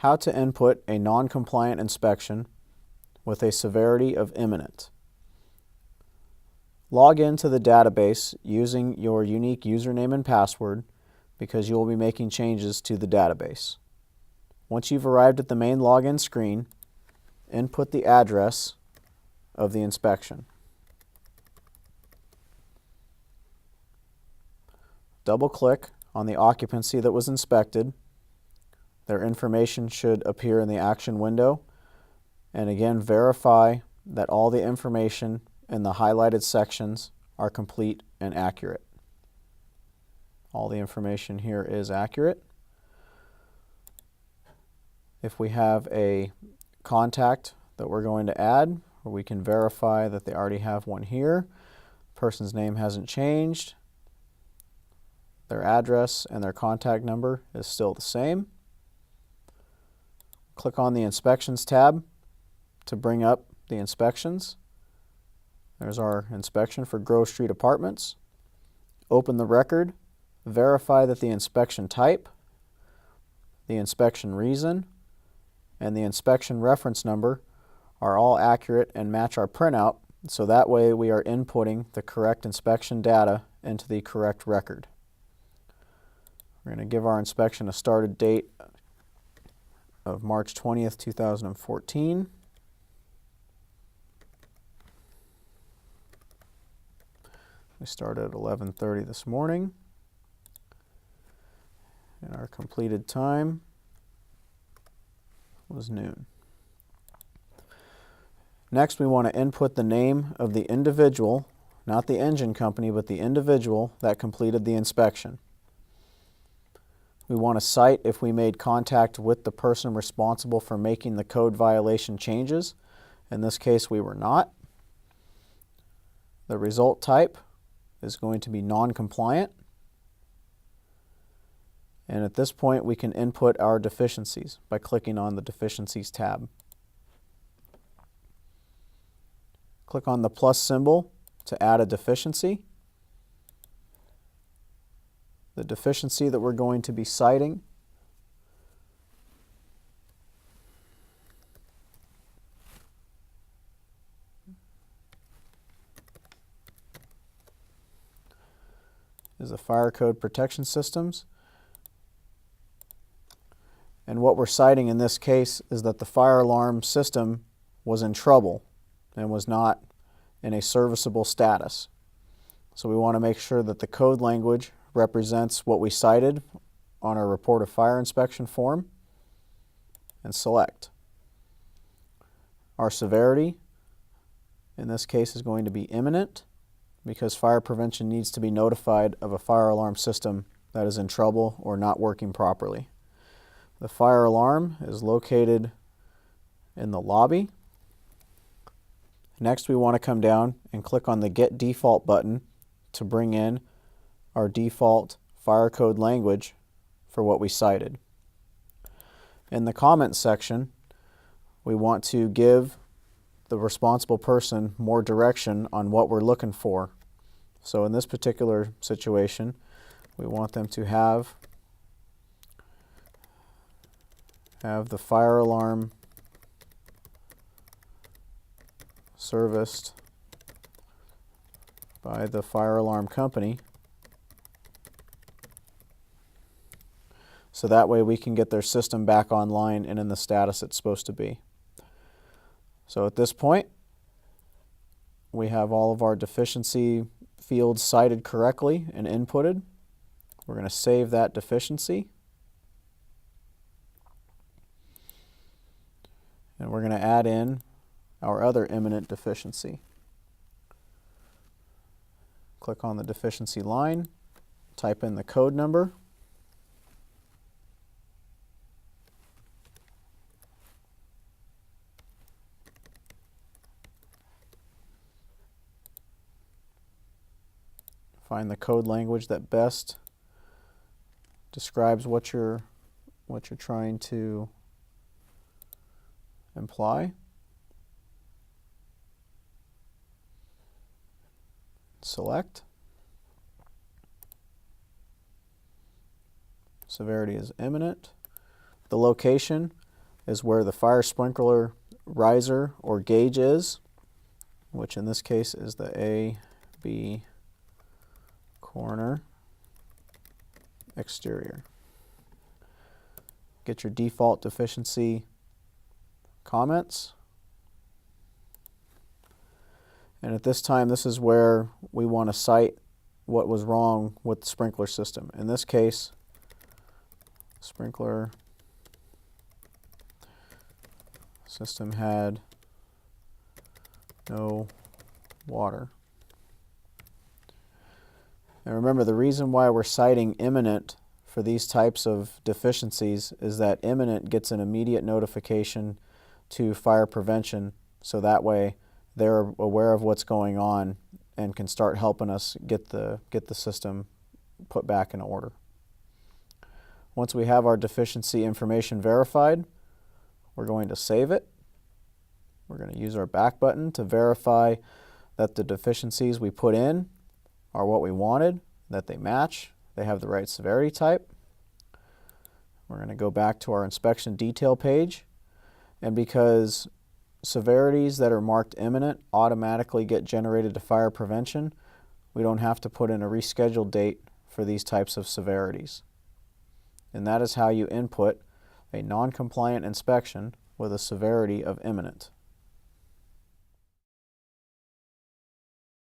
How to input a non-compliant inspection with a severity of imminent. Log into the database using your unique username and password because you will be making changes to the database. Once you've arrived at the main login screen, input the address of the inspection. Double-click on the occupancy that was inspected. Their information should appear in the action window. And again, verify that all the information in the highlighted sections are complete and accurate. All the information here is accurate. If we have a contact that we're going to add, we can verify that they already have one here. The person's name hasn't changed. Their address and their contact number is still the same. Click on the Inspections tab to bring up the inspections. There's our inspection for Grove Street Apartments. Open the record, verify that the inspection type, the inspection reason, and the inspection reference number are all accurate and match our printout, so that way we are inputting the correct inspection data into the correct record. We're going to give our inspection a started date of March 20th, 2014. We started at 11:30 this morning, and our completed time was noon. Next, we want to input the name of the individual, not the engine company, but the individual that completed the inspection. We want to cite if we made contact with the person responsible for making the code violation changes. In this case, we were not. The result type is going to be non-compliant. And at this point, we can input our deficiencies by clicking on the Deficiencies tab. Click on the plus symbol to add a deficiency. The deficiency that we're going to be citing is the fire code protection systems. And what we're citing in this case is that the fire alarm system was in trouble and was not in a serviceable status. So we want to make sure that the code language represents what we cited on our report of fire inspection form, and select. Our severity in this case is going to be imminent because fire prevention needs to be notified of a fire alarm system that is in trouble or not working properly. The fire alarm is located in the lobby. Next, we want to come down and click on the Get Default button to bring in our default fire code language for what we cited. In the comments section, we want to give the responsible person more direction on what we're looking for. So in this particular situation, we want them to have the fire alarm serviced by the fire alarm company, so that way we can get their system back online and in the status it's supposed to be. So at this point, we have all of our deficiency fields cited correctly and inputted. We're going to save that deficiency. And we're going to add in our other imminent deficiency. Click on the deficiency line, type in the code number, find the code language that best describes what you're trying to imply. Select. Severity is imminent. The location, is where the fire sprinkler riser or gauge is, which in this case is the A, B corner exterior. Get your default deficiency comments. And at this time, this is where we want to cite what was wrong with the sprinkler system. In this case, sprinkler system had no water. And remember, the reason why we're citing imminent for these types of deficiencies is that imminent gets an immediate notification to fire prevention, so that way they're aware of what's going on and can start helping us get the system put back in order. Once we have our deficiency information verified, we're going to save it. We're going to use our back button to verify that the deficiencies we put in are what we wanted, that they match, they have the right severity type. We're going to go back to our inspection detail page, and because severities that are marked imminent automatically get generated to fire prevention, we don't have to put in a rescheduled date for these types of severities. And that is how you input a non-compliant inspection with a severity of imminent.